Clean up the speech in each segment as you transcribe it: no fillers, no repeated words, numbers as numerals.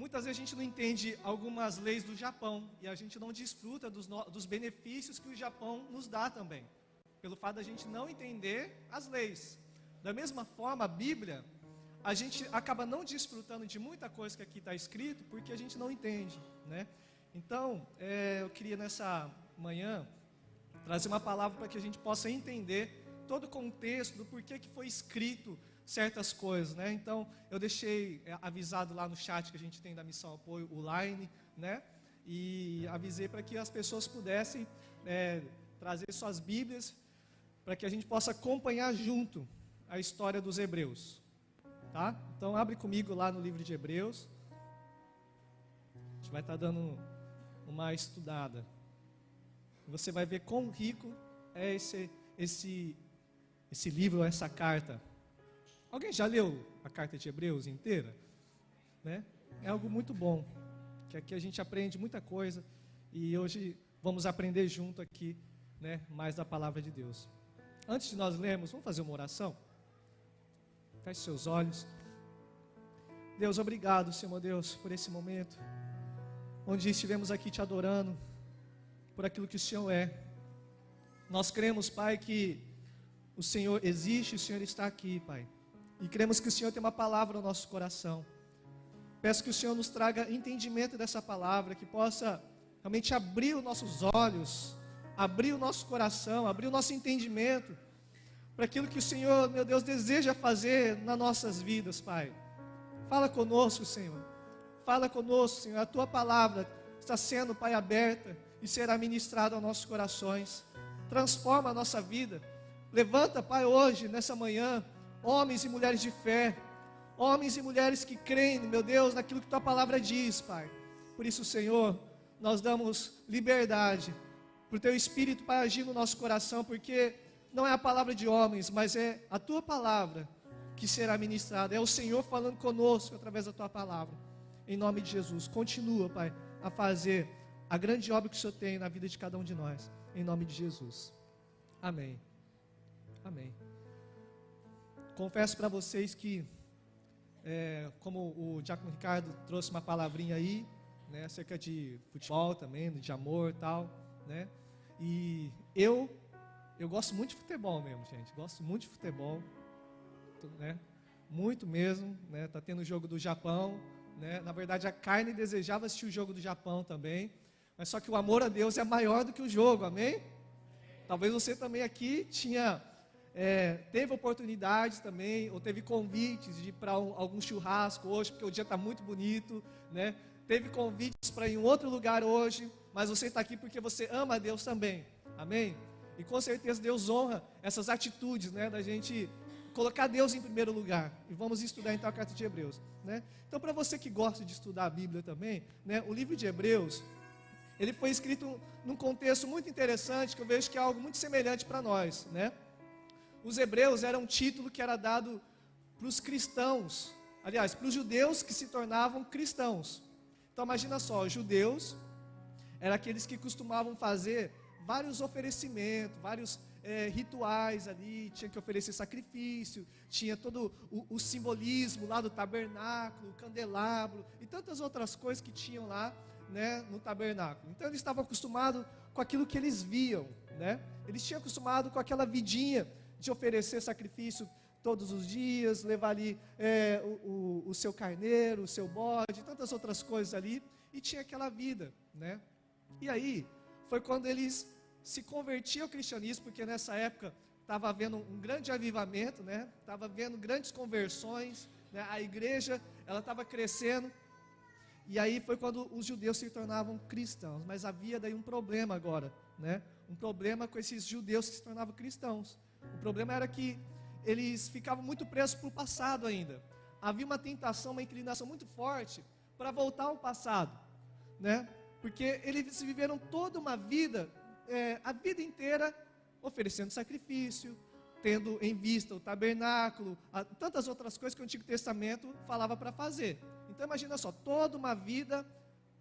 muitas vezes a gente não entende algumas leis do Japão e a gente não desfruta dos benefícios que o Japão nos dá também, pelo fato da gente não entender as leis. Da mesma forma, a Bíblia, a gente acaba não desfrutando de muita coisa que aqui está escrito porque a gente não entende, né? Então, eu queria nessa manhã trazer uma palavra para que a gente possa entender todo o contexto do porquê que foi escrito certas coisas, né? Então, eu deixei avisado lá no chat que a gente tem da Missão Apoio, o Line, né? E avisei para que as pessoas pudessem trazer suas Bíblias, para que a gente possa acompanhar junto a história dos Hebreus, tá? Então, abre comigo lá no livro de Hebreus. A gente vai estar dando uma estudada. Você vai ver quão rico é esse livro, essa carta. Alguém já leu a carta de Hebreus inteira? Né? É algo muito bom, que aqui a gente aprende muita coisa e hoje vamos aprender junto aqui, né, mais da palavra de Deus. Antes de nós lermos, vamos fazer uma oração? Feche seus olhos. Deus, obrigado, Senhor Deus, por esse momento, onde estivemos aqui te adorando, por aquilo que o Senhor é. Nós cremos, Pai, que o Senhor existe, o Senhor está aqui, Pai. E cremos que o Senhor tem uma palavra no nosso coração. Peço que o Senhor nos traga entendimento dessa palavra, que possa realmente abrir os nossos olhos, abrir o nosso coração, abrir o nosso entendimento, para aquilo que o Senhor, meu Deus, deseja fazer nas nossas vidas, Pai. Fala conosco, Senhor. Fala conosco, Senhor. A Tua palavra está sendo, Pai, aberta e será ministrada aos nossos corações. Transforma a nossa vida. Levanta, Pai, hoje, nessa manhã, homens e mulheres de fé, homens e mulheres que creem, meu Deus, naquilo que Tua palavra diz, Pai. Por isso, Senhor, nós damos liberdade para o Teu Espírito, Pai, agir no nosso coração, porque não é a palavra de homens, mas é a Tua palavra que será ministrada. É o Senhor falando conosco através da Tua palavra. Em nome de Jesus, continua, Pai, a fazer a grande obra que o Senhor tem na vida de cada um de nós. Em nome de Jesus. Amém. Amém. Confesso para vocês que, como o Diácono Ricardo trouxe uma palavrinha aí, né, acerca de futebol também, de amor e tal, né, e eu gosto muito de futebol mesmo, gente, gosto muito de futebol, né, muito mesmo, né, tá tendo o jogo do Japão, né, na verdade a carne desejava assistir o jogo do Japão também, mas só que o amor a Deus é maior do que o jogo, amém? Talvez você também aqui teve oportunidades também, ou teve convites de ir para algum churrasco hoje, porque o dia está muito bonito, né? Teve convites para ir em outro lugar hoje, mas você está aqui porque você ama a Deus também, amém? E com certeza Deus honra essas atitudes, né? Da gente colocar Deus em primeiro lugar. E vamos estudar então a carta de Hebreus, né? Então, para você que gosta de estudar a Bíblia também, né? O livro de Hebreus, ele foi escrito num contexto muito interessante, que eu vejo que é algo muito semelhante para nós, né? Os hebreus eram um título que era dado para os cristãos, aliás, para os judeus que se tornavam cristãos. Então imagina só, os judeus eram aqueles que costumavam fazer vários oferecimentos, vários rituais ali, tinha que oferecer sacrifício, tinha todo o simbolismo lá do tabernáculo, o candelabro e tantas outras coisas que tinham lá, né, no tabernáculo. Então eles estavam acostumados com aquilo que eles viam, né? Eles tinham acostumado com aquela vidinha de oferecer sacrifício todos os dias, levar ali o seu carneiro, o seu bode, tantas outras coisas ali, e tinha aquela vida, né? E aí, foi quando eles se convertiam ao cristianismo, porque nessa época estava havendo um grande avivamento, né? Estava havendo grandes conversões, né? A igreja, ela estava crescendo, e aí foi quando os judeus se tornavam cristãos, mas havia daí um problema agora, né? Um problema com esses judeus que se tornavam cristãos. O problema era que eles ficavam muito presos para o passado ainda. Havia uma tentação, uma inclinação muito forte para voltar ao passado, né? Porque eles viveram toda uma vida, a vida inteira, oferecendo sacrifício, tendo em vista o tabernáculo, tantas outras coisas que o Antigo Testamento falava para fazer. Então imagina só, toda uma vida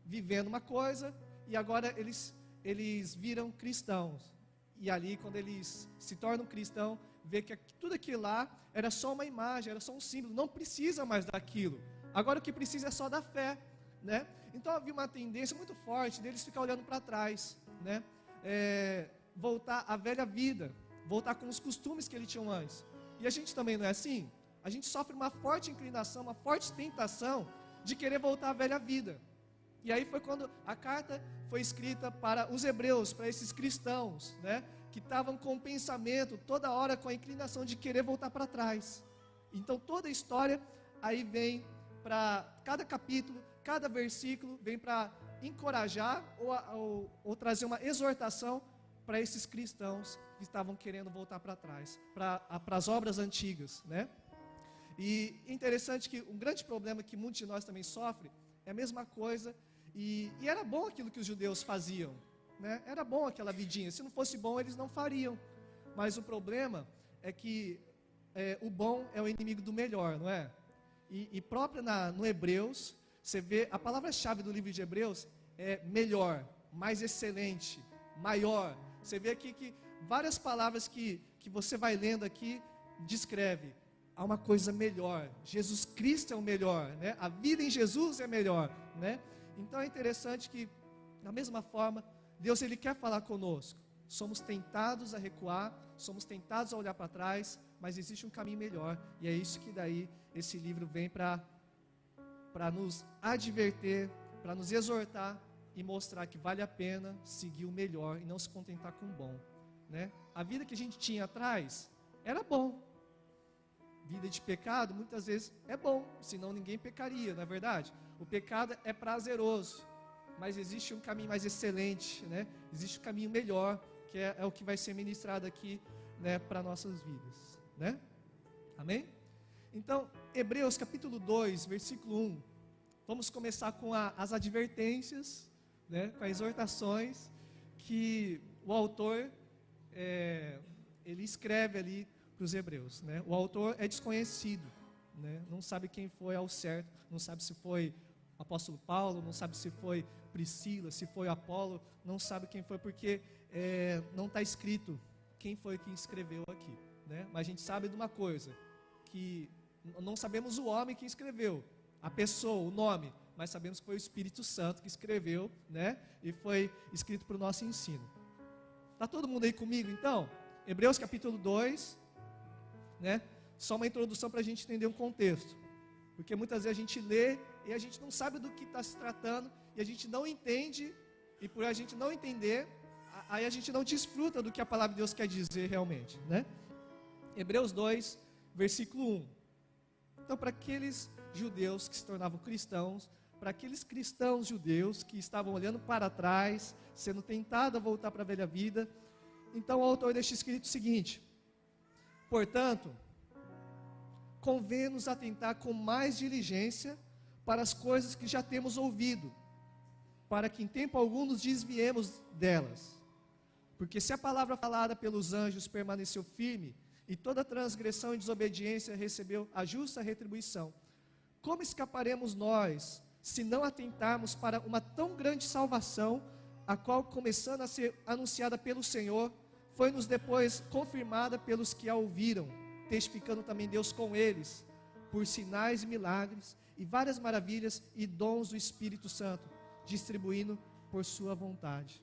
vivendo uma coisa, e agora eles viram cristãos. E ali, quando eles se tornam cristãos, vê que tudo aquilo lá era só uma imagem, era só um símbolo, não precisa mais daquilo. Agora o que precisa é só da fé. né? Então havia uma tendência muito forte deles ficar olhando para trás, né? Voltar à velha vida, voltar com os costumes que eles tinham antes. E a gente também não é assim? A gente sofre uma forte inclinação, uma forte tentação de querer voltar à velha vida. E aí foi quando a carta foi escrita para os hebreus, para esses cristãos, né? Que estavam com o pensamento toda hora com a inclinação de querer voltar para trás. Então toda a história aí vem para cada capítulo, cada versículo vem para encorajar ou trazer uma exortação para esses cristãos que estavam querendo voltar para trás, para as obras antigas, né? E interessante que um grande problema que muitos de nós também sofrem é a mesma coisa, e era bom aquilo que os judeus faziam, né? Era bom aquela vidinha, se não fosse bom eles não fariam, mas o problema é que o bom é o inimigo do melhor, não é? E próprio no Hebreus, você vê, a palavra-chave do livro de Hebreus é melhor, mais excelente, maior. Você vê aqui que várias palavras que você vai lendo aqui descreve, há uma coisa melhor, Jesus Cristo é o melhor, né? A vida em Jesus é melhor, né? Então é interessante que, da mesma forma, Deus ele quer falar conosco. Somos tentados a recuar, somos tentados a olhar para trás, mas existe um caminho melhor, e é isso que daí esse livro vem para nos adverter, para nos exortar e mostrar que vale a pena seguir o melhor e não se contentar com o bom, né? A vida que a gente tinha atrás era bom. Vida de pecado muitas vezes é bom, senão ninguém pecaria, não é verdade? O pecado é prazeroso, mas existe um caminho mais excelente, né? Existe um caminho melhor, que é o que vai ser ministrado aqui, né, para nossas vidas, né? Amém? Então, Hebreus capítulo 2, versículo 1, vamos começar com as advertências, né, com as exortações que o autor, ele escreve ali para os hebreus, né? O autor é desconhecido, né? Não sabe quem foi ao certo, não sabe se foi o apóstolo Paulo, não sabe se foi Priscila, se foi Apolo, não sabe quem foi, porque não está escrito quem foi quem escreveu aqui, né? Mas a gente sabe de uma coisa, que não sabemos o homem que escreveu, a pessoa, o nome, mas sabemos que foi o Espírito Santo que escreveu, né? E foi escrito para o nosso ensino. Está todo mundo aí comigo então? Hebreus capítulo 2, né? Só uma introdução para a gente entender um contexto, porque muitas vezes a gente lê e a gente não sabe do que está se tratando, e a gente não entende, e por a gente não entender, aí a gente não desfruta do que a palavra de Deus quer dizer realmente, né? Hebreus 2, versículo 1. Então, para aqueles judeus que se tornavam cristãos, para aqueles cristãos judeus que estavam olhando para trás, sendo tentados a voltar para a velha vida, então o autor deixa escrito o seguinte: portanto, convém-nos atentar com mais diligência para as coisas que já temos ouvido, para que em tempo algum nos desviemos delas. Porque se a palavra falada pelos anjos permaneceu firme, e toda transgressão e desobediência recebeu a justa retribuição, como escaparemos nós, se não atentarmos para uma tão grande salvação, a qual, começando a ser anunciada pelo Senhor, foi-nos depois confirmada pelos que a ouviram, testificando também Deus com eles, por sinais e milagres, e várias maravilhas e dons do Espírito Santo, distribuindo por sua vontade.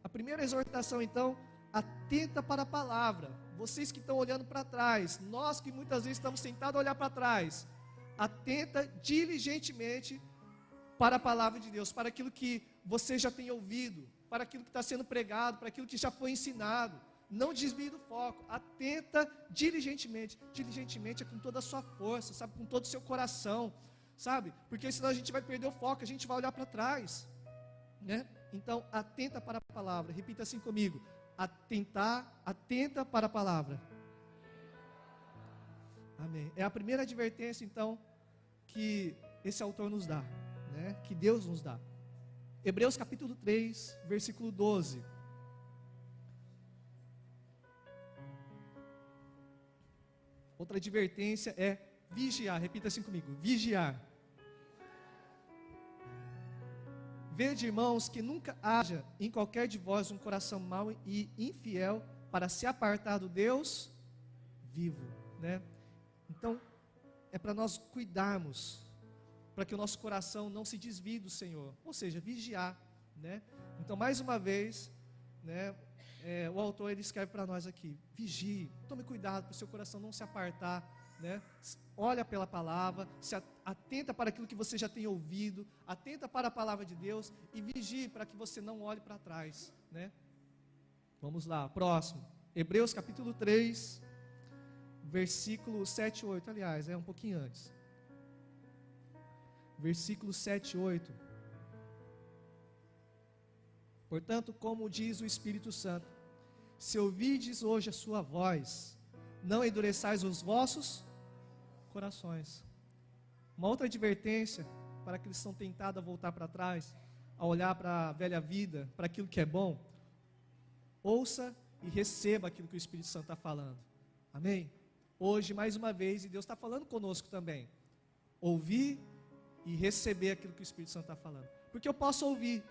A primeira exortação, então, atenta para a palavra. Vocês que estão olhando para trás, nós que muitas vezes estamos tentados a olhar para trás, atenta diligentemente para a palavra de Deus, para aquilo que você já tem ouvido, para aquilo que está sendo pregado, para aquilo que já foi ensinado. Não desvie do foco, atenta diligentemente. Diligentemente é com toda a sua força, sabe, com todo o seu coração, sabe, porque senão a gente vai perder o foco, a gente vai olhar para trás, né? Então, atenta para a palavra. Repita assim comigo: atenta para a palavra. Amém. É a primeira advertência, então, que esse autor nos dá, né? Que Deus nos dá. Hebreus capítulo 3, versículo 12. Outra advertência é vigiar. Repita assim comigo: vigiar. Vede, irmãos, que nunca haja em qualquer de vós um coração mau e infiel para se apartar do Deus vivo, né? Então, é para nós cuidarmos para que o nosso coração não se desvie do Senhor, ou seja, vigiar, né? Então, mais uma vez, né, o autor ele escreve para nós aqui: vigie, tome cuidado para o seu coração não se apartar, né? Olha pela palavra, atenta para aquilo que você já tem ouvido, atenta para a palavra de Deus e vigie para que você não olhe para trás, né? Vamos lá, próximo, Hebreus capítulo 3, versículo 7 e 8, aliás, um pouquinho antes, versículo 7 e 8. Portanto, como diz o Espírito Santo, se ouvides hoje a sua voz, não endureçais os vossos corações. Uma outra advertência para aqueles que estão tentados a voltar para trás, a olhar para a velha vida, para aquilo que é bom: ouça e receba aquilo que o Espírito Santo está falando. Amém? Hoje, mais uma vez, e Deus está falando conosco também, ouvir e receber aquilo que o Espírito Santo está falando. Porque eu posso ouvir,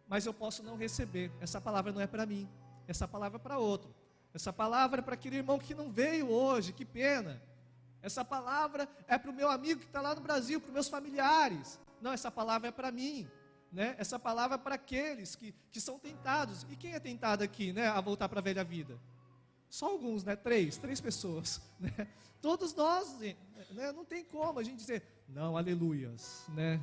mas eu posso não receber. Essa palavra não é para mim, essa palavra é para outro. Essa palavra é para aquele irmão que não veio hoje, que pena. Essa palavra é para o meu amigo que está lá no Brasil, para os meus familiares. Não, essa palavra é para mim, né? Essa palavra é para aqueles que são tentados. E quem é tentado aqui, né, a voltar para a velha vida? Só alguns, né? Três pessoas, né? Todos nós, né? Não tem como a gente dizer, não, aleluias, né?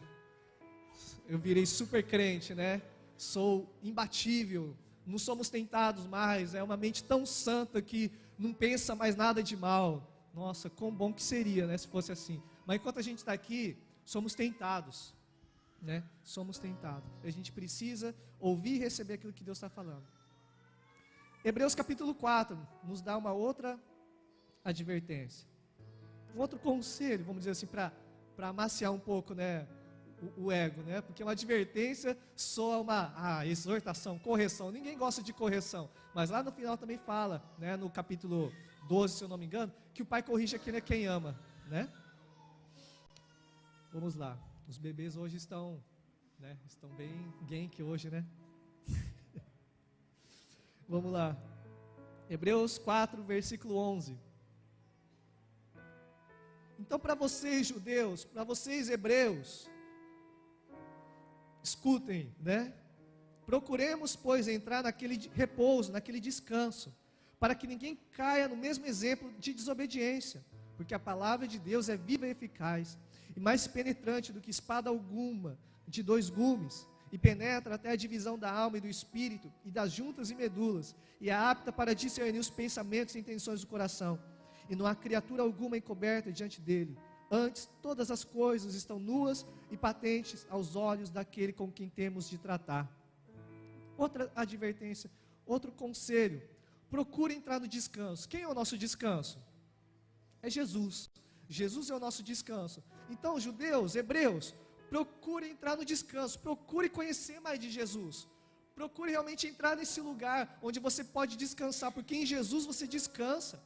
Eu virei super crente, né? Sou imbatível, não somos tentados mais, é uma mente tão santa que não pensa mais nada de mal. Nossa, quão bom que seria, né, se fosse assim. Mas enquanto a gente está aqui, somos tentados, né? Somos tentados. A gente precisa ouvir e receber aquilo que Deus está falando. Hebreus capítulo 4 nos dá uma outra advertência, um outro conselho, vamos dizer assim, para amaciar um pouco, né, o ego, né? Porque uma advertência soa uma exortação, correção. Ninguém gosta de correção, mas lá no final também fala, né, no capítulo 12, se eu não me engano, que o pai corrige aquele a quem ama, né? Vamos lá. Os bebês hoje estão, né, estão bem gank hoje, né? Vamos lá. Hebreus 4, versículo 11. Então, para vocês judeus, para vocês hebreus, escutem, né? Procuremos, pois, entrar naquele repouso, naquele descanso, para que ninguém caia no mesmo exemplo de desobediência, porque a palavra de Deus é viva e eficaz, e mais penetrante do que espada alguma, de 2 gumes, e penetra até a divisão da alma e do espírito, e das juntas e medulas, e é apta para discernir os pensamentos e intenções do coração, e não há criatura alguma encoberta diante dele. Antes, todas as coisas estão nuas e patentes aos olhos daquele com quem temos de tratar. Outra advertência, outro conselho: procure entrar no descanso. Quem é o nosso descanso? É Jesus. Jesus é o nosso descanso. Então, judeus, hebreus, procure entrar no descanso, procure conhecer mais de Jesus. Procure realmente entrar nesse lugar onde você pode descansar, porque em Jesus você descansa.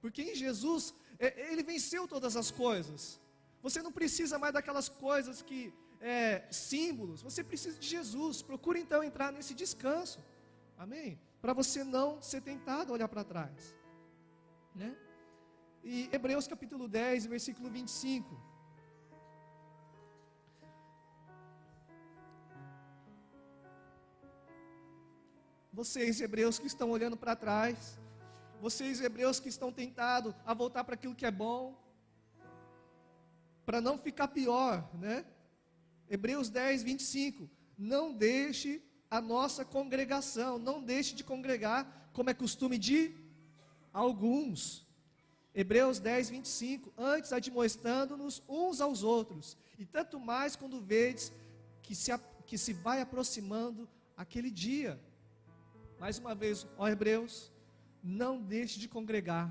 Porque em Jesus, Ele venceu todas as coisas. Você não precisa mais daquelas coisas que, símbolos, você precisa de Jesus. Procure então entrar nesse descanso, amém? Para você não ser tentado a olhar para trás, né? E Hebreus capítulo 10, versículo 25. Vocês hebreus que estão olhando para trás, vocês hebreus que estão tentados a voltar para aquilo que é bom, para não ficar pior, né? Hebreus 10, 25, não deixe a nossa congregação, não deixe de congregar, como é costume de alguns. Hebreus 10, 25, antes admoestando-nos uns aos outros, e tanto mais quando vedes que se vai aproximando aquele dia. Mais uma vez, ó hebreus, não deixe de congregar,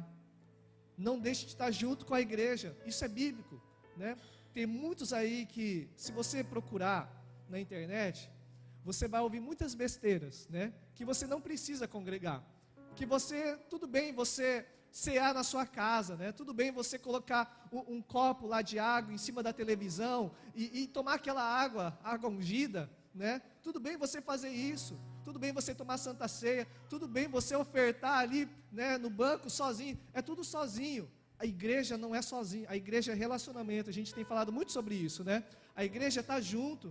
não deixe de estar junto com a igreja, isso é bíblico, né? Tem muitos aí que, se você procurar na internet, você vai ouvir muitas besteiras, né? Que você não precisa congregar, que você, tudo bem você cear na sua casa, né? Tudo bem você colocar um copo lá de água em cima da televisão e tomar aquela água ungida, né? Tudo bem você fazer isso, tudo bem você tomar santa ceia, tudo bem você ofertar ali, né, no banco sozinho, é tudo sozinho. a igreja não é sozinha, a igreja é relacionamento, a gente tem falado muito sobre isso, né? A igreja está junto.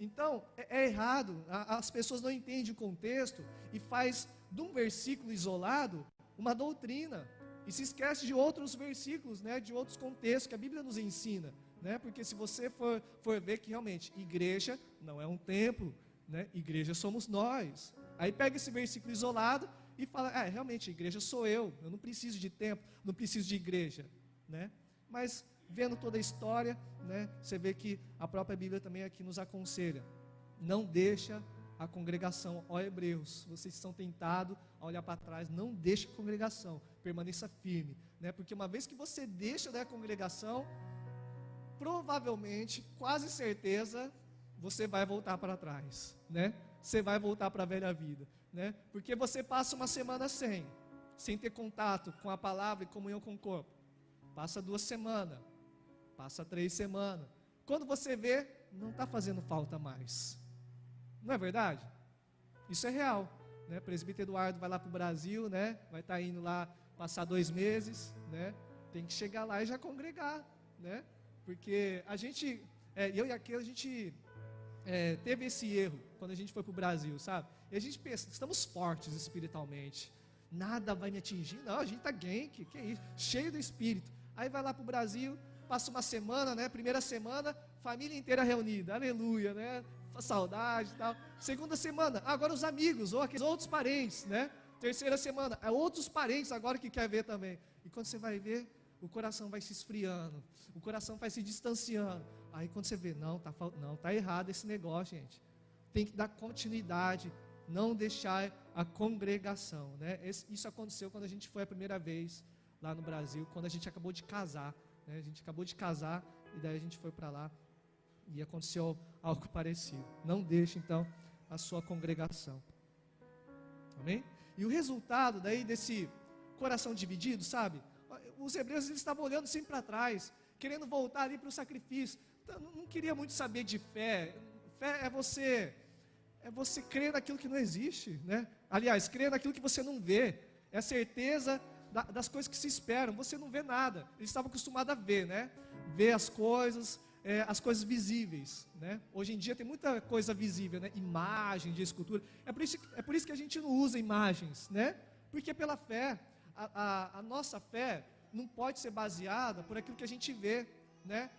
Então, é errado, as pessoas não entendem o contexto e faz de um versículo isolado uma doutrina, e se esquece de outros versículos, né, de outros contextos que a Bíblia nos ensina, né? Porque se você for ver que realmente igreja não é um templo, né? Igreja somos nós. Aí pega esse versículo isolado e fala, realmente, igreja sou eu não preciso de templo, não preciso de igreja, né? Mas vendo toda a história, né, você vê que a própria Bíblia também aqui nos aconselha, não deixa a congregação, ó Hebreus, vocês estão tentados a olhar para trás, não deixe a congregação, permaneça firme, né? Porque uma vez que você deixa da congregação, provavelmente, quase certeza, você vai voltar para trás, né? Você vai voltar para a velha vida, né? Porque você passa uma semana sem ter contato com a palavra e comunhão com o corpo, passa 2 semanas, passa 3 semanas, quando você vê, não está fazendo falta mais, não é verdade? Isso é real, né? O presbítero Eduardo vai lá para o Brasil, né? Vai estar indo lá passar 2 meses, né? Tem que chegar lá e já congregar, né? Porque a gente, eu e aquele, a gente teve esse erro quando a gente foi para o Brasil, sabe? E a gente pensa, estamos fortes espiritualmente, nada vai me atingir, não, a gente está gank, que é isso, cheio do Espírito. Aí vai lá para o Brasil, passa uma semana, né? Primeira semana, família inteira reunida, aleluia, né? Saudade e tal. Segunda semana, agora os amigos, ou aqueles outros parentes, né? Terceira semana, outros parentes agora que quer ver também. E quando você vai ver, o coração vai se esfriando, o coração vai se distanciando. Aí quando você vê, não, tá errado esse negócio, gente. Tem que dar continuidade, não deixar a congregação, né? Isso aconteceu quando a gente foi a primeira vez lá no Brasil, quando a gente acabou de casar, né? A gente acabou de casar e daí a gente foi para lá e aconteceu algo parecido. Não deixe então a sua congregação. Amém? E o resultado daí desse coração dividido, sabe? Os hebreus, eles estavam olhando sempre para trás, querendo voltar ali para o sacrifício. Então, não queria muito saber de fé. Fé é você crer naquilo que não existe, né? Aliás, crer naquilo que você não vê. É a certeza das coisas que se esperam. Você não vê nada. Eles estavam acostumados a ver, né? Ver as coisas visíveis, né? Hoje em dia tem muita coisa visível, né? Imagem de escultura. É por isso que a gente não usa imagens, né? Porque pela fé, a nossa fé não pode ser baseada por aquilo que a gente vê, né?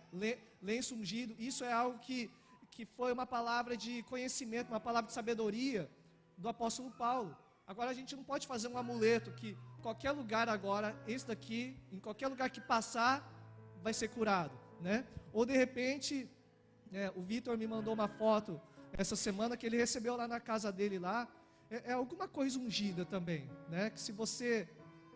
Lenço ungido, isso é algo que foi uma palavra de conhecimento, uma palavra de sabedoria do apóstolo Paulo. Agora a gente não pode fazer um amuleto que qualquer lugar agora, esse daqui, em qualquer lugar que passar, vai ser curado, né? Ou de repente, o Vitor me mandou uma foto essa semana que ele recebeu lá na casa dele lá, alguma coisa ungida também, né? Que se você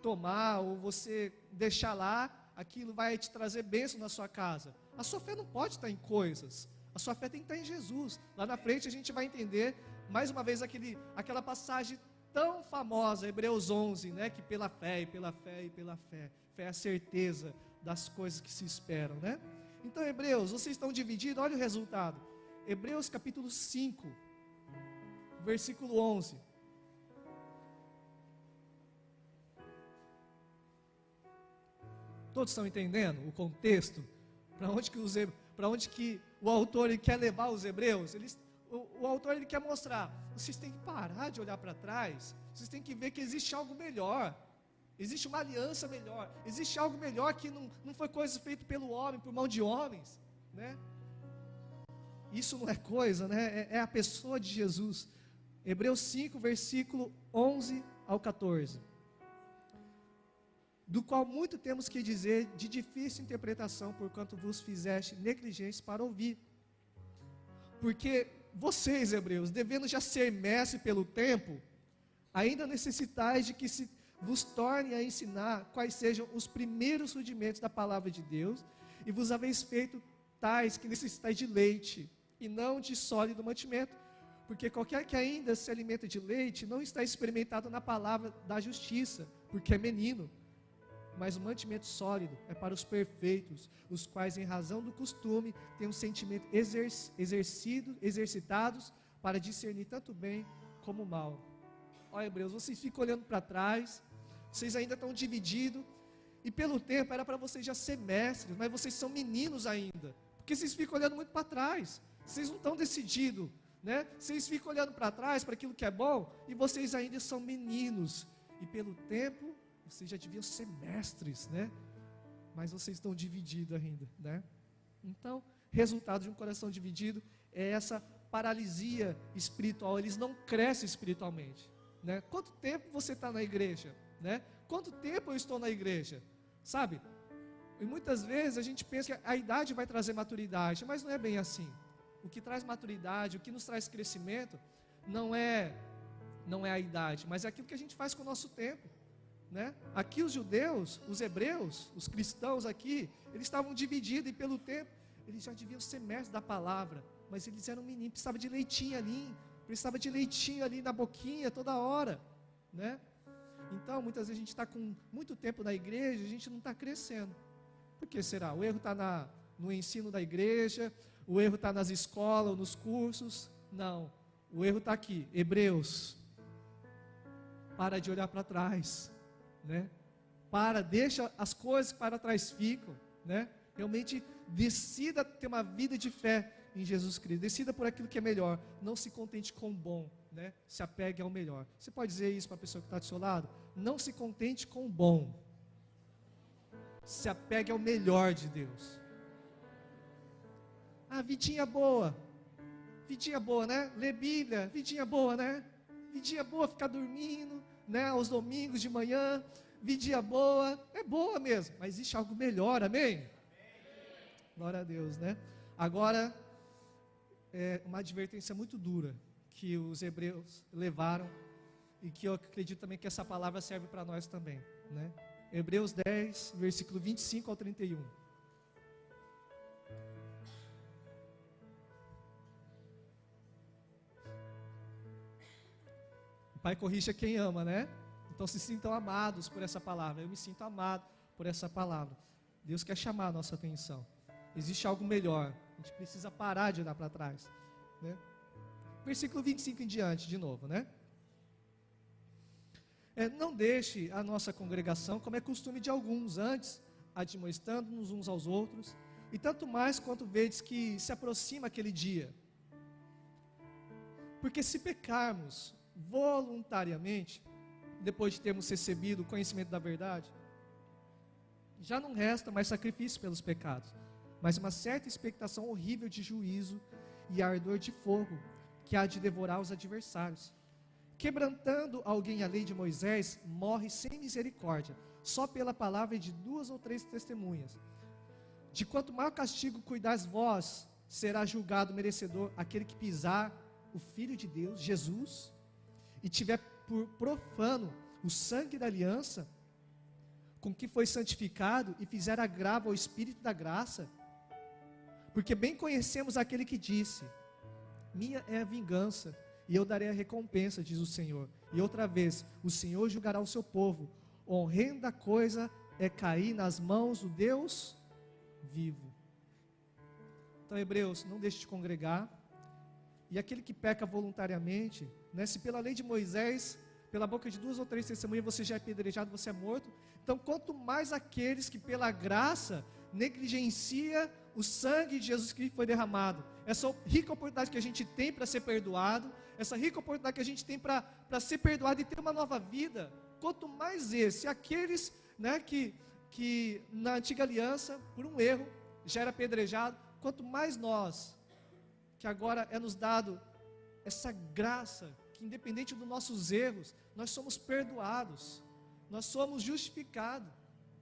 tomar ou você deixar lá, aquilo vai te trazer bênção na sua casa. A sua fé não pode estar em coisas, a sua fé tem que estar em Jesus. Lá na frente a gente vai entender mais uma vez aquela passagem tão famosa, Hebreus 11, né? Que pela fé, fé é a certeza das coisas que se esperam, né? Então, Hebreus, vocês estão divididos, olha o resultado. Hebreus capítulo 5, versículo 11. Todos estão entendendo o contexto? Para onde que o autor ele quer levar os hebreus? O autor ele quer mostrar, vocês têm que parar de olhar para trás, vocês têm que ver que existe algo melhor. Existe uma aliança melhor, existe algo melhor que não foi coisa feita pelo homem, por mão de homens, né? Isso não é coisa, né? É a pessoa de Jesus. Hebreus 5, versículo 11 ao 14. Do qual muito temos que dizer, de difícil interpretação, porquanto vos fizeste negligentes para ouvir. Porque vocês, hebreus, devendo já ser mestres pelo tempo, ainda necessitais de que se vos torne a ensinar quais sejam os primeiros rudimentos da palavra de Deus, e vos haveis feito tais que necessitais de leite, e não de sólido mantimento, porque qualquer que ainda se alimenta de leite, não está experimentado na palavra da justiça, porque é menino, mas o mantimento sólido é para os perfeitos, os quais em razão do costume, têm um sentimento exercitados, para discernir tanto bem como o mal. Ó hebreus, vocês ficam olhando para trás, vocês ainda estão divididos, E pelo tempo era para vocês já ser mestres, mas vocês são meninos ainda. Porque vocês ficam olhando muito para trás. Vocês não estão decididos, né? Vocês ficam olhando para trás, para aquilo que é bom, e vocês ainda são meninos. E pelo tempo, vocês já deviam ser mestres, né? Mas vocês estão divididos ainda, né? Então, resultado de um coração dividido é essa paralisia espiritual. Eles não crescem espiritualmente, né? Quanto tempo você está na igreja, né? Quanto tempo eu estou na igreja, sabe? E muitas vezes a gente pensa que a idade vai trazer maturidade, mas não é bem assim. O que traz maturidade, o que nos traz crescimento, não é a idade, mas é aquilo que a gente faz com o nosso tempo, né? Aqui os judeus, os hebreus, os cristãos aqui, eles estavam divididos e pelo tempo, eles já deviam ser mestres da palavra, mas eles eram meninos, precisavam de leitinho ali na boquinha toda hora, né? Então, muitas vezes a gente está com muito tempo na igreja, a gente não está crescendo. Por que será? O erro está no ensino da igreja, o erro está nas escolas, nos cursos? Não, o erro está aqui. Hebreus, para de olhar para trás, né? Deixa as coisas que para trás ficam, né? Realmente decida ter uma vida de fé em Jesus Cristo, decida por aquilo que é melhor, não se contente com o bom, né? Se apegue ao melhor. Você pode dizer isso para a pessoa que está do seu lado? Não se contente com o bom, se apegue ao melhor de Deus. Vidinha boa, né? Ler Bíblia, vidinha boa, né? Vidinha boa, ficar dormindo, né? Aos domingos de manhã, vidinha boa, é boa mesmo, mas existe algo melhor, amém? Glória a Deus, né? Agora, uma advertência muito dura que os hebreus levaram e que eu acredito também que essa palavra serve para nós também, né? Hebreus 10, versículo 25 ao 31. O Pai corrige quem ama, né? Então se sintam amados por essa palavra. Eu me sinto amado por essa palavra. Deus quer chamar a nossa atenção. Existe algo melhor. A gente precisa parar de olhar para trás, né? Versículo 25 em diante, de novo, né? Não deixe a nossa congregação, como é costume de alguns, antes, admoestando-nos uns aos outros, e tanto mais quanto vedes que se aproxima aquele dia. Porque se pecarmos voluntariamente, depois de termos recebido o conhecimento da verdade, já não resta mais sacrifício pelos pecados, mas uma certa expectação horrível de juízo e ardor de fogo, que há de devorar os adversários. Quebrantando alguém a lei de Moisés, morre sem misericórdia, só pela palavra de 2 ou 3 testemunhas. De quanto maior castigo cuidais vós, será julgado merecedor aquele que pisar o Filho de Deus, Jesus, e tiver por profano o sangue da aliança, com que foi santificado, e fizer agravo ao Espírito da graça. Porque bem conhecemos aquele que disse: minha é a vingança, e eu darei a recompensa, diz o Senhor. E outra vez, o Senhor julgará o seu povo. Horrenda coisa é cair nas mãos do Deus vivo. Então, Hebreus, não deixe de congregar. E aquele que peca voluntariamente, né, se pela lei de Moisés, pela boca de 2 ou 3 testemunhas, você já é apedrejado, você é morto. Então, quanto mais aqueles que pela graça negligencia o sangue de Jesus Cristo foi derramado, essa rica oportunidade que a gente tem para ser perdoado, essa rica oportunidade que a gente tem para ser perdoado e ter uma nova vida, quanto mais aqueles, né, que na antiga aliança, por um erro, já era apedrejado, quanto mais nós, que agora é nos dado essa graça, que independente dos nossos erros, nós somos perdoados, nós somos justificados,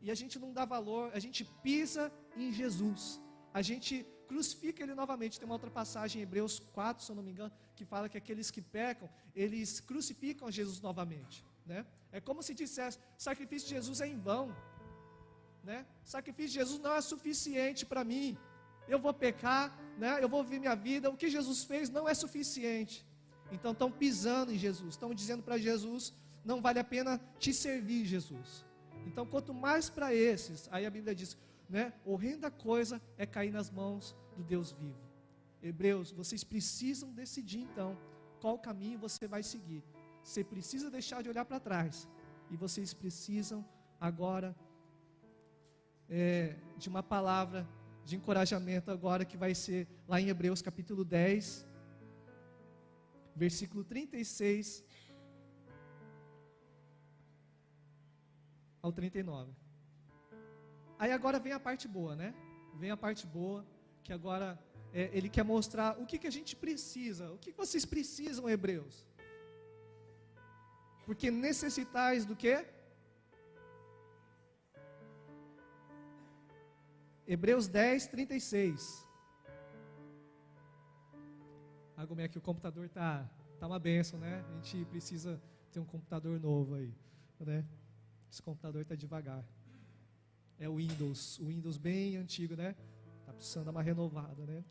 e a gente não dá valor, a gente pisa em Jesus, a gente crucifica Ele novamente. Tem uma outra passagem em Hebreus 4, se eu não me engano, que fala que aqueles que pecam, eles crucificam Jesus novamente, né? É como se dissesse: sacrifício de Jesus é em vão, né? Sacrifício de Jesus não é suficiente para mim, eu vou pecar, né? Eu vou viver minha vida, o que Jesus fez não é suficiente. Então estão pisando em Jesus, estão dizendo para Jesus: não vale a pena te servir, Jesus. Então, quanto mais para esses, aí a Bíblia diz, né, horrenda coisa é cair nas mãos do Deus vivo. Hebreus, vocês precisam decidir então qual caminho você vai seguir. Você precisa deixar de olhar para trás, e vocês precisam agora de uma palavra de encorajamento agora, que vai ser lá em Hebreus capítulo 10, versículo 36 ao 39. Aí agora vem a parte boa, né? Vem a parte boa, que agora ele quer mostrar o que a gente precisa. O que vocês precisam, hebreus? Porque necessitais do quê? Hebreus 10, 36. Ah, como é que o computador tá uma bênção, né? A gente precisa ter um computador novo aí, né? Esse computador tá devagar. É o Windows bem antigo, né? Tá precisando dar uma renovada, né?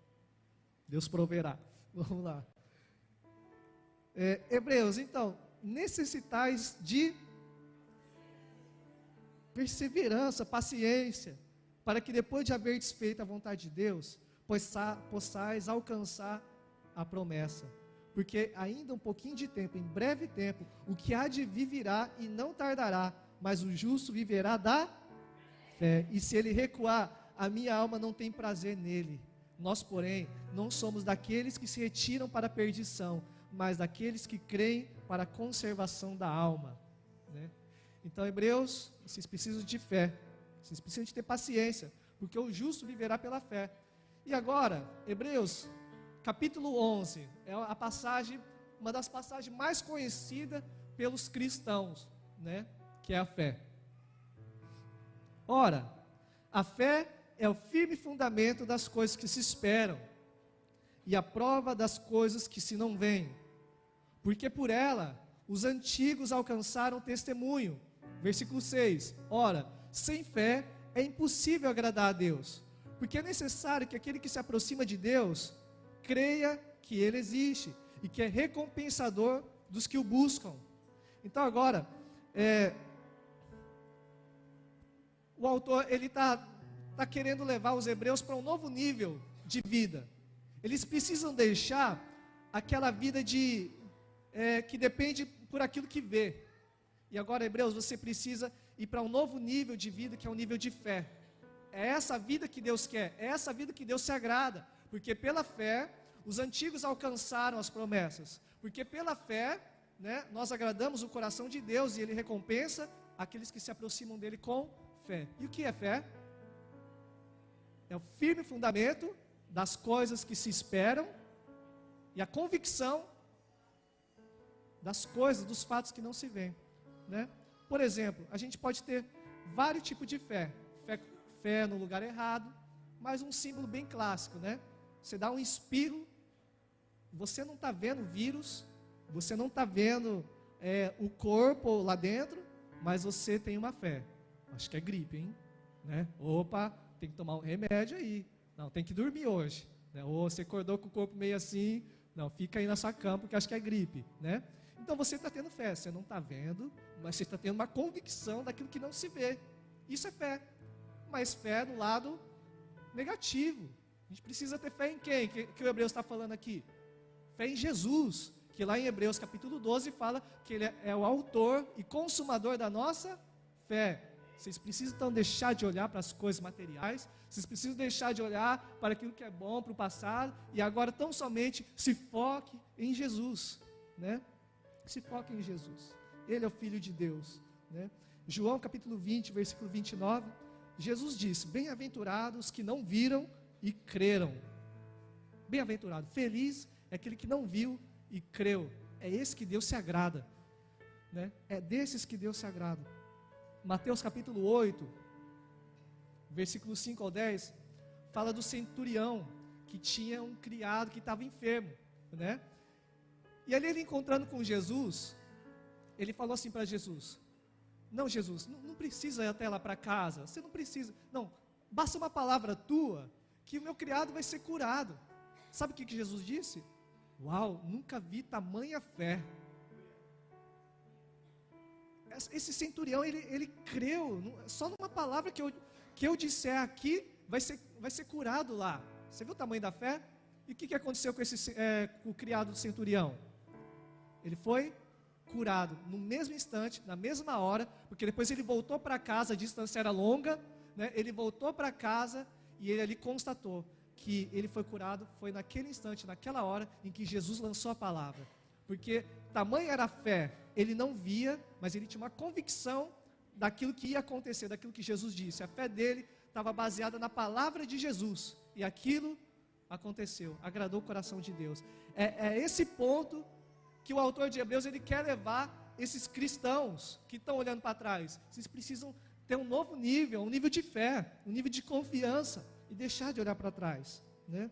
Deus proverá. Vamos lá. Hebreus, então, necessitais de perseverança, paciência, para que depois de haver desfeito a vontade de Deus, possais alcançar a promessa. Porque ainda um pouquinho de tempo, em breve tempo, o que há de vir virá e não tardará, mas o justo viverá da fé. E se ele recuar, a minha alma não tem prazer nele. Nós, porém, não somos daqueles que se retiram para a perdição, mas daqueles que creem para a conservação da alma, né? Então, hebreus, vocês precisam de fé, vocês precisam de ter paciência, porque o justo viverá pela fé. E agora, Hebreus, capítulo 11, é a passagem, uma das passagens mais conhecidas pelos cristãos, né? Que é a fé. Ora, a fé é o firme fundamento das coisas que se esperam, e a prova das coisas que se não veem, porque por ela os antigos alcançaram testemunho. Versículo 6, ora, sem fé é impossível agradar a Deus, porque é necessário que aquele que se aproxima de Deus, creia que Ele existe, e que é recompensador dos que o buscam. Então agora, o autor, ele está querendo levar os hebreus para um novo nível de vida. Eles precisam deixar aquela vida que depende por aquilo que vê. E agora, hebreus, você precisa ir para um novo nível de vida, que é um nível de fé. É essa vida que Deus quer, é essa vida que Deus se agrada. Porque pela fé, os antigos alcançaram as promessas. Porque pela fé, né, nós agradamos o coração de Deus e Ele recompensa aqueles que se aproximam dEle com fé. E o que é fé? É o firme fundamento das coisas que se esperam e a convicção das coisas, dos fatos que não se veem, né? Por exemplo, a gente pode ter vários tipos de fé. Fé no lugar errado, mas um símbolo bem clássico, né? Você dá um espirro, você não está vendo o vírus, você não está vendo o corpo lá dentro, mas você tem uma fé. Acho que é gripe, hein? Né? Opa, tem que tomar um remédio aí. Não, tem que dormir hoje, né? Ou você acordou com o corpo meio assim, não, fica aí na sua cama, porque acho que é gripe, né? Então você está tendo fé, você não está vendo, mas você está tendo uma convicção daquilo que não se vê. Isso é fé. Mas fé no lado negativo. A gente precisa ter fé em quem? Que o Hebreus está falando aqui? Fé em Jesus, que lá em Hebreus capítulo 12 fala que Ele é o autor e consumador da nossa fé. Vocês precisam então deixar de olhar para as coisas materiais, vocês precisam deixar de olhar para aquilo que é bom, para o passado, e agora tão somente se foque em Jesus, né? Se foque em Jesus. Ele é o Filho de Deus, né? João capítulo 20, versículo 29, Jesus disse: bem-aventurados que não viram e creram. Bem-aventurado, feliz é aquele que não viu e creu. É esse que Deus se agrada, né? É desses que Deus se agrada. Mateus capítulo 8, versículo 5 ao 10, fala do centurião que tinha um criado que estava enfermo, né? E ali ele encontrando com Jesus, ele falou assim para Jesus: não, Jesus, não precisa ir até lá para casa, você não precisa, não, basta uma palavra tua, que o meu criado vai ser curado. Sabe o que Jesus disse? Uau, nunca vi tamanha fé. Esse centurião, ele creu, só numa palavra que eu disser aqui, vai ser curado lá. Você viu o tamanho da fé? E o que aconteceu com o criado do centurião? Ele foi curado no mesmo instante, na mesma hora, porque depois ele voltou para casa, a distância era longa, né, ele voltou para casa e ele ali constatou que ele foi curado, foi naquele instante, naquela hora em que Jesus lançou a palavra. Porque tamanha era a fé, ele não via, mas ele tinha uma convicção daquilo que ia acontecer, daquilo que Jesus disse. A fé dele estava baseada na palavra de Jesus, e aquilo aconteceu, agradou o coração de Deus. É esse ponto que o autor de Hebreus ele quer levar esses cristãos que estão olhando para trás. Vocês precisam ter um novo nível, um nível de fé, um nível de confiança, e deixar de olhar para trás, né?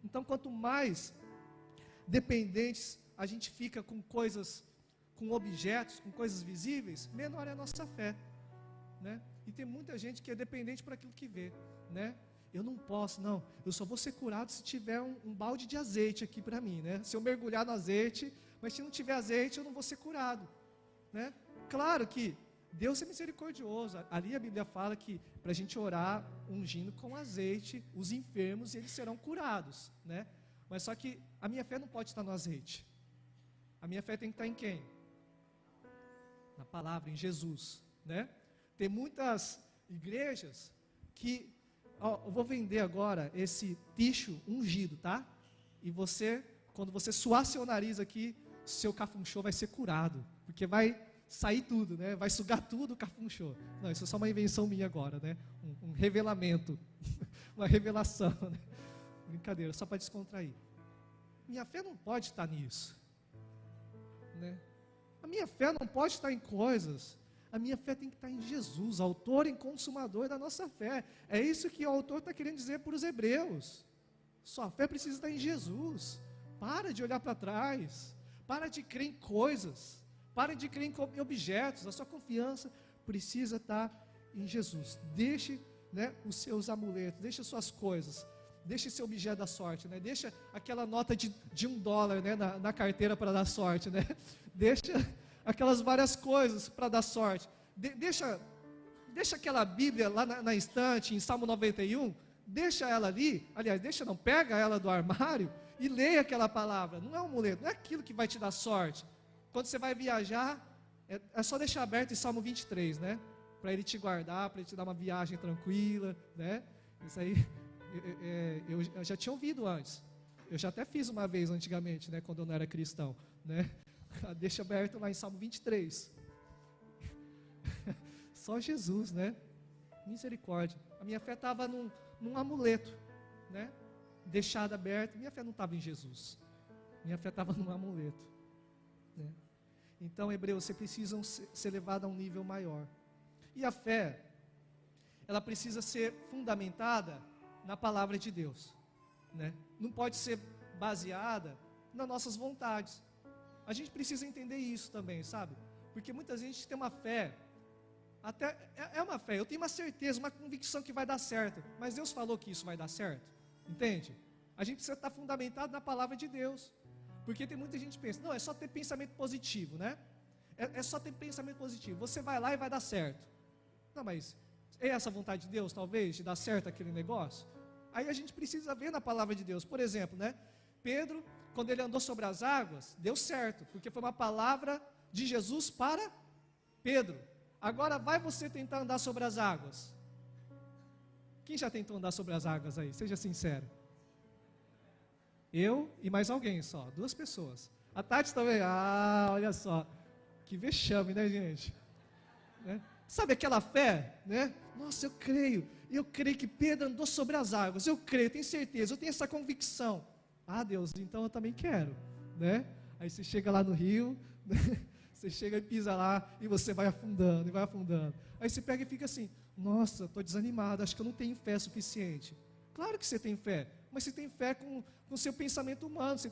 Então, quanto mais dependentes a gente fica com coisas, com objetos, com coisas visíveis, menor é a nossa fé, né? E tem muita gente que é dependente para aquilo que vê, né? Eu não posso, não, eu só vou ser curado se tiver um balde de azeite aqui para mim, né? Se eu mergulhar no azeite, mas se não tiver azeite, eu não vou ser curado, né? Claro que Deus é misericordioso. Ali a Bíblia fala que para a gente orar ungindo com azeite os enfermos e eles serão curados, né? Mas só que a minha fé não pode estar no azeite. A minha fé tem que estar em quem? Na palavra, em Jesus, né? Tem muitas igrejas que, eu vou vender agora esse ticho ungido, tá? E você, quando você suar seu nariz aqui, seu cafunchô vai ser curado, porque vai sair tudo, né? Vai sugar tudo o cafunchô. Não, isso é só uma invenção minha agora, né? Um revelamento, uma revelação, né? Brincadeira, só para descontrair. Minha fé não pode estar nisso, né? A minha fé não pode estar em coisas. A minha fé tem que estar em Jesus, autor e consumador da nossa fé. É isso que o autor está querendo dizer para os hebreus. Sua fé precisa estar em Jesus. Para de olhar para trás. Para de crer em coisas. Para de crer em objetos. A sua confiança precisa estar em Jesus. Deixe, né, os seus amuletos, deixe as suas coisas, deixe seu objeto da sorte, né? Deixa aquela nota de $1, né, na carteira para dar sorte, né? Deixa aquelas várias coisas para dar sorte. Deixa aquela Bíblia lá na estante, em Salmo 91, deixa ela ali, aliás, pega ela do armário e leia aquela palavra. Não é um amuleto, não é aquilo que vai te dar sorte. Quando você vai viajar, é só deixar aberto em Salmo 23, né? Para ele te guardar, para ele te dar uma viagem tranquila, né? Isso aí, eu já tinha ouvido antes. Eu já até fiz uma vez antigamente, né? Quando eu não era cristão, né? Deixa aberto lá em Salmo 23. Só Jesus, né? Misericórdia. A minha fé estava num amuleto, né? Deixado aberto. Minha fé não estava em Jesus. Minha fé estava num amuleto, né? Então, hebreus, você precisa ser levado a um nível maior. E a fé, ela precisa ser fundamentada na palavra de Deus, né? Não pode ser baseada nas nossas vontades. A gente precisa entender isso também, sabe? Porque muita gente tem uma fé, até é uma fé, eu tenho uma certeza, uma convicção que vai dar certo, mas Deus falou que isso vai dar certo, entende? A gente precisa estar fundamentado na palavra de Deus, porque tem muita gente que pensa, não, é só ter pensamento positivo, né? É só ter pensamento positivo, você vai lá e vai dar certo. Não, mas é essa a vontade de Deus, talvez, de dar certo aquele negócio? Aí a gente precisa ver na palavra de Deus. Por exemplo, né? Pedro, quando ele andou sobre as águas, deu certo, porque foi uma palavra de Jesus para Pedro. Agora vai você tentar andar sobre as águas. Quem já tentou andar sobre as águas aí? Seja sincero. Eu e mais alguém só, 2 pessoas. A Tati também, olha só, que vexame, né, gente? Né? Sabe aquela fé, né? Nossa, eu creio que Pedro andou sobre as águas, eu creio, tenho certeza, eu tenho essa convicção. Deus, então eu também quero, né? Aí você chega lá no rio, né? Você chega e pisa lá, e você vai afundando, e vai afundando. Aí você pega e fica assim, nossa, estou desanimado, acho que eu não tenho fé suficiente. Claro que você tem fé, mas você tem fé com o seu pensamento humano, você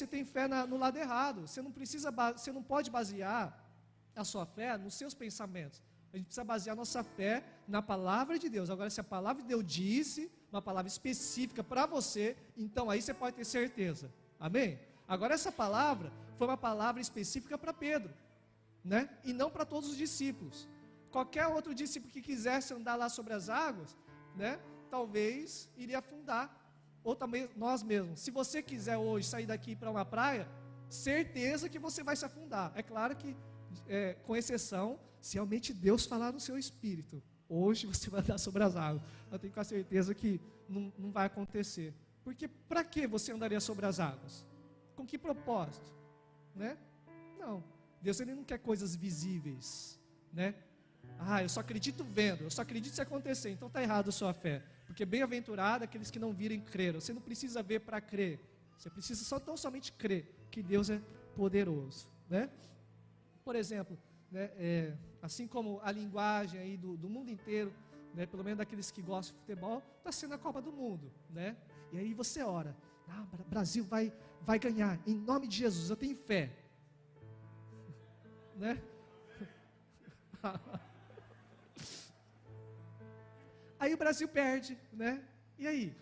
tem fé no lado errado, você não pode basear a sua fé nos seus pensamentos. A gente precisa basear a nossa fé na palavra de Deus. Agora, se a palavra de Deus disse, uma palavra específica para você, então aí você pode ter certeza. Amém? Agora, essa palavra foi uma palavra específica para Pedro, né? E não para todos os discípulos. Qualquer outro discípulo que quisesse andar lá sobre as águas, né? Talvez iria afundar. Ou também nós mesmos. Se você quiser hoje sair daqui para uma praia, certeza que você vai se afundar. É claro que com exceção, se realmente Deus falar no seu espírito, hoje você vai andar sobre as águas. Eu tenho quase certeza que não vai acontecer. Porque para que você andaria sobre as águas? Com que propósito? Né? Não. Deus ele não quer coisas visíveis. Né? Eu só acredito vendo, eu só acredito se acontecer. Então está errado a sua fé. Porque bem-aventurado aqueles que não viram e creram. Você não precisa ver para crer. Você precisa tão somente crer que Deus é poderoso. Né? Por exemplo, né, assim como a linguagem aí do mundo inteiro, né, pelo menos daqueles que gostam de futebol, está sendo a Copa do Mundo, né? E aí você ora, Brasil vai ganhar, em nome de Jesus, eu tenho fé, né? Aí o Brasil perde, né? E aí?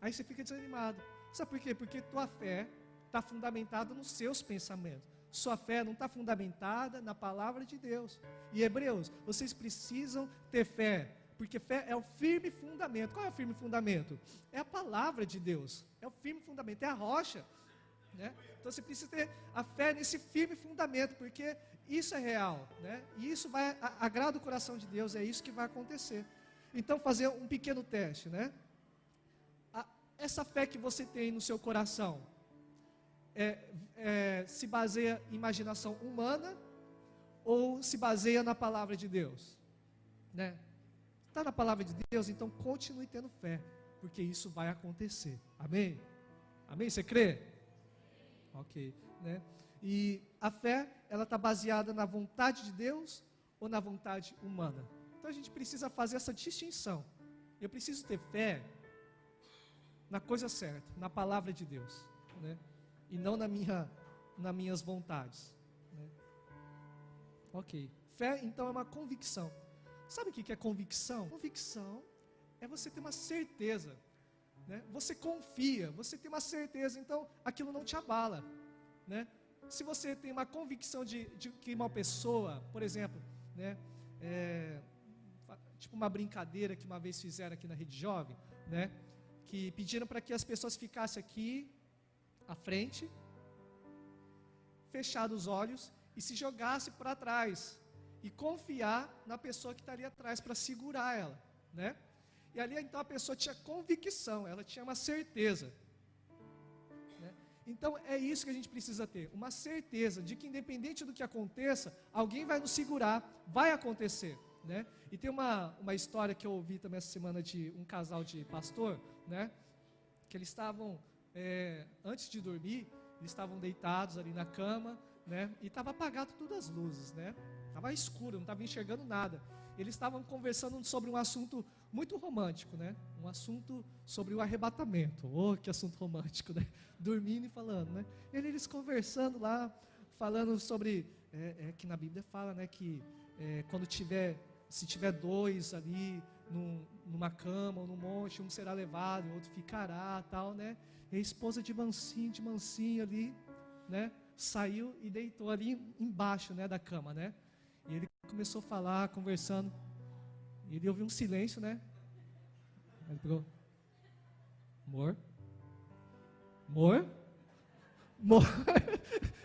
Aí você fica desanimado. Sabe por quê? Porque tua fé está fundamentada nos seus pensamentos. Sua fé não está fundamentada na palavra de Deus. E Hebreus, vocês precisam ter fé, porque fé é o firme fundamento. Qual é o firme fundamento? É a palavra de Deus. É o firme fundamento, é a rocha. Né? Então você precisa ter a fé nesse firme fundamento, porque isso é real. Né? E isso vai agrada o coração de Deus, é isso que vai acontecer. Então fazer um pequeno teste. Né? Essa fé que você tem no seu coração, se baseia em imaginação humana ou se baseia na palavra de Deus? Né? Está na palavra de Deus, então continue tendo fé, porque isso vai acontecer. Amém? Amém? Você crê? Ok. Né? E a fé, ela está baseada na vontade de Deus ou na vontade humana? Então a gente precisa fazer essa distinção. Eu preciso ter fé na coisa certa, na palavra de Deus, né? E não nas minhas vontades. Né? Ok. Fé, então, é uma convicção. Sabe o que é convicção? Convicção é você ter uma certeza. Né? Você confia, você tem uma certeza, então aquilo não te abala. Né? Se você tem uma convicção de que uma pessoa, por exemplo, né, tipo uma brincadeira que uma vez fizeram aqui na Rede Jovem, né, que pediram para que as pessoas ficassem aqui à frente, fechar os olhos e se jogasse para trás e confiar na pessoa que estaria atrás para segurar ela, né? E ali então a pessoa tinha convicção, ela tinha uma certeza, né? Então é isso que a gente precisa ter, uma certeza de que independente do que aconteça, alguém vai nos segurar, vai acontecer, né? E tem uma história que eu ouvi também essa semana de um casal de pastor, né? Que eles estavam antes de dormir, eles estavam deitados ali na cama, né? E estava apagado todas as luzes, né? Estava escuro, não estava enxergando nada. Eles estavam conversando sobre um assunto muito romântico, né? Um assunto sobre o arrebatamento. Oh, que assunto romântico, né? Dormindo e falando, né? E eles conversando lá, falando sobre que na Bíblia fala, né? Que se tiver dois ali numa cama ou num monte, um será levado, o outro ficará, tal, né? E a esposa de mansinho ali, né? Saiu e deitou ali embaixo, né, da cama, né? E ele começou a falar, conversando, e ele ouviu um silêncio, né? Ele pegou, amor?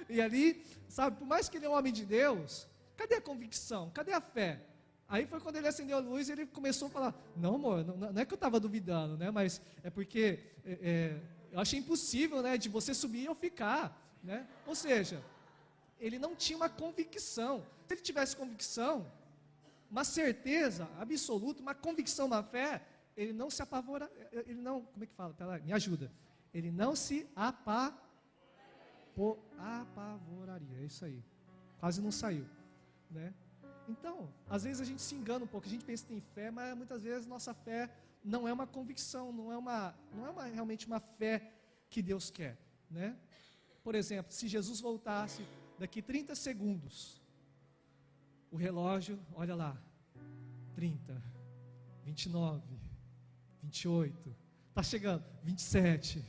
E ali, sabe, por mais que ele é um homem de Deus, cadê a convicção? Cadê a fé? Aí foi quando ele acendeu a luz e ele começou a falar, não amor, não é que eu estava duvidando, né? Mas é porque eu achei impossível, né, de você subir e eu ficar, né? Ou seja, ele não tinha uma convicção. Se ele tivesse convicção, uma certeza absoluta, uma convicção na fé, ele não se apavora, ele não, como é que fala? Me ajuda. Ele não se apavoraria, é isso aí. Quase não saiu, né? Então, às vezes a gente se engana um pouco, a gente pensa que tem fé, mas muitas vezes nossa fé não é uma convicção, não é realmente uma fé que Deus quer, né? Por exemplo, se Jesus voltasse daqui 30 segundos, o relógio, olha lá, 30, 29, 28, está chegando, 27,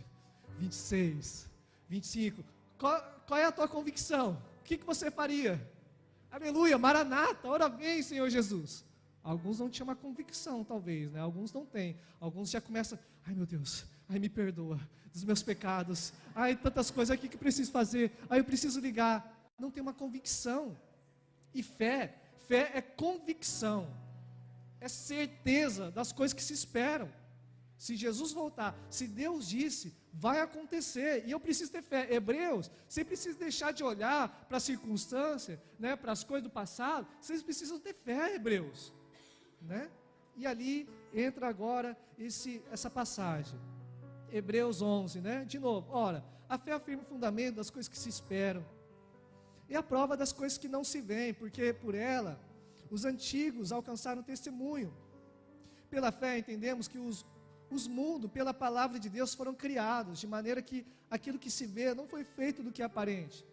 26, 25, qual é a tua convicção? O que você faria? Aleluia, Maranata, ora vem, Senhor Jesus. Alguns não tinham uma convicção, talvez, né? Alguns não têm. Alguns já começam, ai meu Deus, ai me perdoa dos meus pecados. Ai, tantas coisas aqui que preciso fazer. Ai, eu preciso ligar. Não tem uma convicção. E fé é convicção. é certeza das coisas que se esperam. Se Jesus voltar, se Deus disse, vai acontecer, e eu preciso ter fé. Hebreus, você precisa deixar de olhar para a circunstância, né, para as coisas do passado, vocês precisam ter fé, Hebreus, né? E ali entra agora essa passagem, Hebreus 11, né? De novo, ora, a fé afirma o fundamento das coisas que se esperam, e a prova das coisas que não se veem, porque por ela, os antigos alcançaram testemunho. Pela fé entendemos que os mundos, pela palavra de Deus, foram criados, de maneira que aquilo que se vê não foi feito do que é aparente.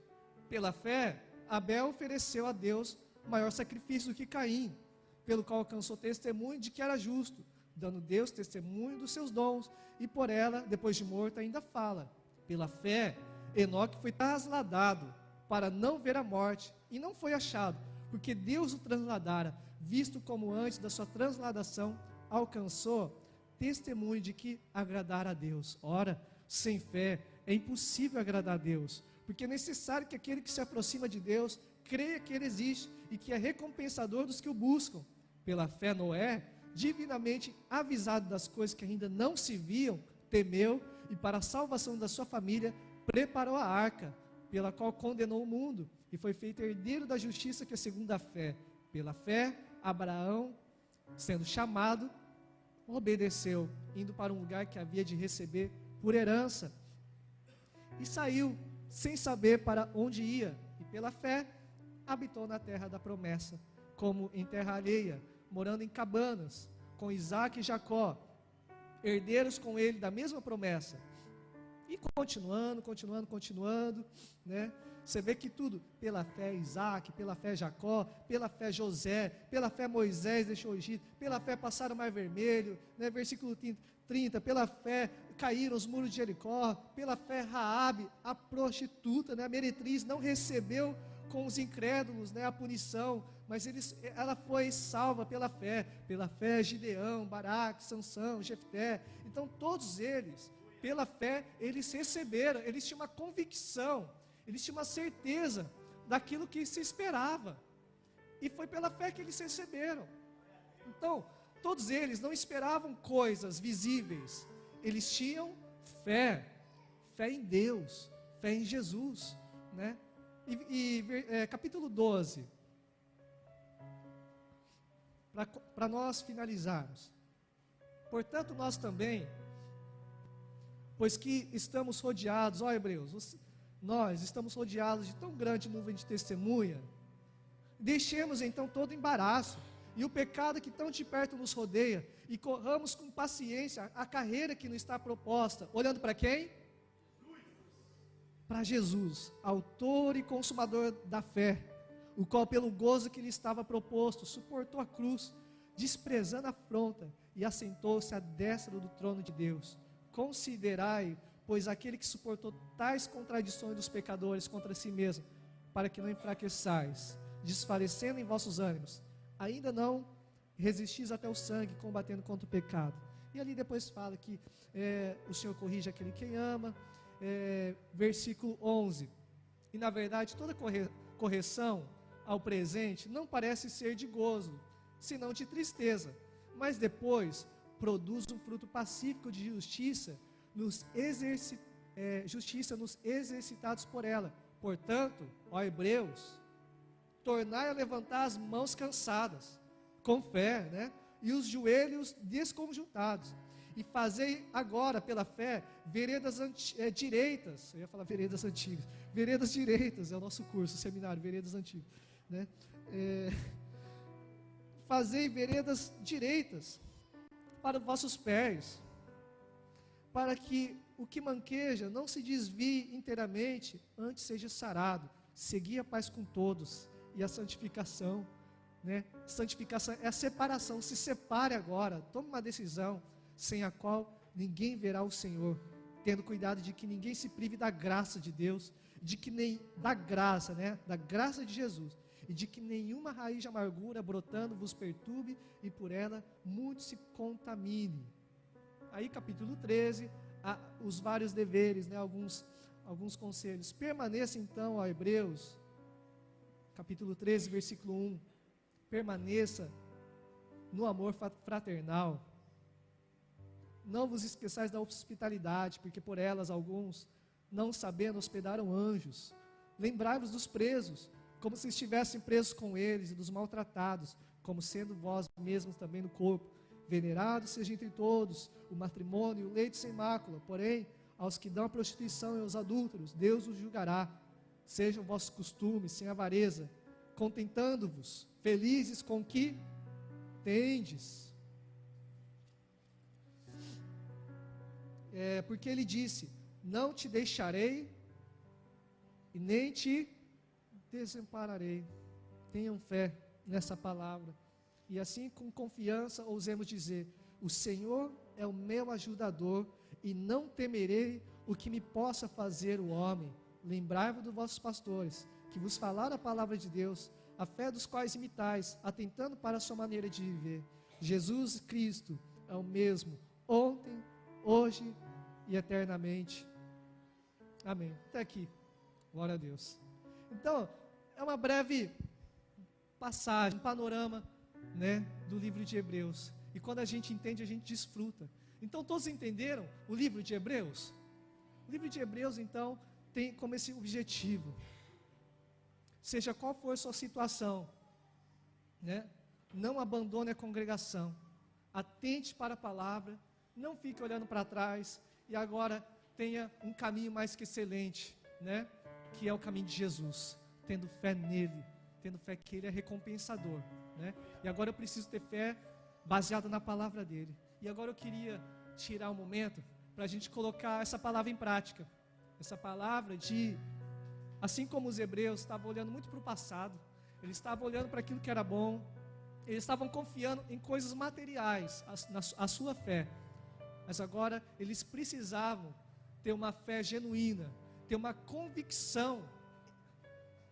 Pela fé, Abel ofereceu a Deus maior sacrifício do que Caim, pelo qual alcançou testemunho de que era justo, dando Deus testemunho dos seus dons, e por ela, depois de morto, ainda fala. Pela fé, Enoque foi trasladado para não ver a morte, e não foi achado, porque Deus o trasladara, visto como antes da sua transladação alcançou testemunho de que agradar a Deus. Ora, sem fé é impossível agradar a Deus, porque é necessário que aquele que se aproxima de Deus creia que Ele existe e que é recompensador dos que o buscam. Pela fé, Noé, divinamente avisado das coisas que ainda não se viam, temeu e para a salvação da sua família preparou a arca, pela qual condenou o mundo e foi feito herdeiro da justiça que é segundo a fé. Pela fé, Abraão, sendo chamado, obedeceu, indo para um lugar que havia de receber por herança, e saiu sem saber para onde ia, e pela fé habitou na terra da promessa, como em terra alheia, morando em cabanas, com Isaque e Jacó, herdeiros com ele da mesma promessa. E continuando, né? Você vê que tudo, pela fé Isaque, pela fé Jacó, pela fé José, pela fé Moisés deixou o Egito, pela fé passaram o Mar Vermelho, né? Versículo 30, pela fé caíram os muros de Jericó, pela fé Raabe, a prostituta, né? A meretriz, não recebeu com os incrédulos, né? A punição, mas ela foi salva pela fé Gideão, Baraque, Sansão, Jefté. Então todos eles, pela fé, eles receberam, eles tinham uma convicção, eles tinham uma certeza daquilo que se esperava, e foi pela fé que eles receberam. Então, todos eles não esperavam coisas visíveis, eles tinham fé em Deus, fé em Jesus, né? Capítulo 12, para nós finalizarmos. Portanto, nós também, pois que estamos rodeados, ó Hebreus, nós estamos rodeados de tão grande nuvem de testemunha, deixemos então todo embaraço e o pecado que tão de perto nos rodeia, e corramos com paciência a carreira que nos está proposta, olhando para quem? Para Jesus, autor e consumador da fé, o qual pelo gozo que lhe estava proposto, suportou a cruz, desprezando a afronta, e assentou-se à destra do trono de Deus. Considerai, pois, aquele que suportou tais contradições dos pecadores contra si mesmo, para que não enfraqueçais, desfalecendo em vossos ânimos, ainda não resistis até o sangue, combatendo contra o pecado. E ali depois fala que o Senhor corrige aquele que ama, versículo 11, e na verdade toda correção ao presente não parece ser de gozo, senão de tristeza, mas depois produz um fruto pacífico de justiça nos exercitados por ela. Portanto, ó Hebreus, tornai a levantar as mãos cansadas, com fé, né? E os joelhos desconjuntados, e fazei agora pela fé veredas direitas. Eu ia falar veredas antigas, veredas direitas é o nosso curso, o seminário, veredas antigas, né? Fazei veredas direitas para os vossos pés, para que o que manqueja não se desvie inteiramente, antes seja sarado. Segui a paz com todos e a santificação, né? Santificação é a separação. Se separe agora, tome uma decisão, sem a qual ninguém verá o Senhor, tendo cuidado de que ninguém se prive da graça de Deus, de que nem da graça, né? Da graça de Jesus, e de que nenhuma raiz de amargura brotando vos perturbe, e por ela muito se contamine. Aí capítulo 13, os vários deveres, né? Alguns conselhos. Permaneça então, ó Hebreus, capítulo 13, versículo 1, permaneça no amor fraternal. Não vos esqueçais da hospitalidade, porque por elas alguns, não sabendo, hospedaram anjos. Lembrai-vos dos presos, como se estivessem presos com eles, e dos maltratados, como sendo vós mesmos também no corpo. Venerado seja entre todos o matrimônio e o leito sem mácula, porém, aos que dão a prostituição e aos adúlteros, Deus os julgará. Sejam vossos costumes sem avareza, contentando-vos, felizes com o que tendes. Porque ele disse, não te deixarei e nem te desampararei. Tenham fé nessa palavra. E assim com confiança ousemos dizer, o Senhor é o meu ajudador e não temerei o que me possa fazer o homem. Lembrai-vos dos vossos pastores, que vos falaram a palavra de Deus, a fé dos quais imitais, atentando para a sua maneira de viver. Jesus Cristo é o mesmo, ontem, hoje e eternamente. Amém. Até aqui. Glória a Deus. Então, é uma breve passagem, um panorama, né, do livro de Hebreus. E quando a gente entende, a gente desfruta. Então, todos entenderam o livro de Hebreus? O livro de Hebreus, então, tem como esse objetivo. Seja qual for a sua situação, né, não abandone a congregação. Atente para a palavra, não fique olhando para trás. E agora tenha um caminho mais que excelente, né, que é o caminho de Jesus. Tendo fé nele, tendo fé que ele é recompensador, né? E agora eu preciso ter fé baseada na palavra dele. E agora eu queria tirar um momento para a gente colocar essa palavra em prática. Essa palavra de, assim como os hebreus estavam olhando muito para o passado, eles estavam olhando para aquilo que era bom, eles estavam confiando em coisas materiais, a sua fé. Mas agora eles precisavam ter uma fé genuína, ter uma convicção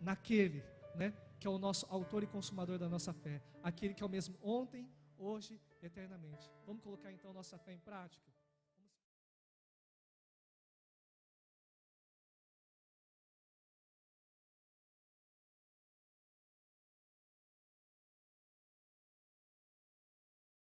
naquele, né, que é o nosso autor e consumador da nossa fé, aquele que é o mesmo ontem, hoje, eternamente. Vamos colocar então nossa fé em prática?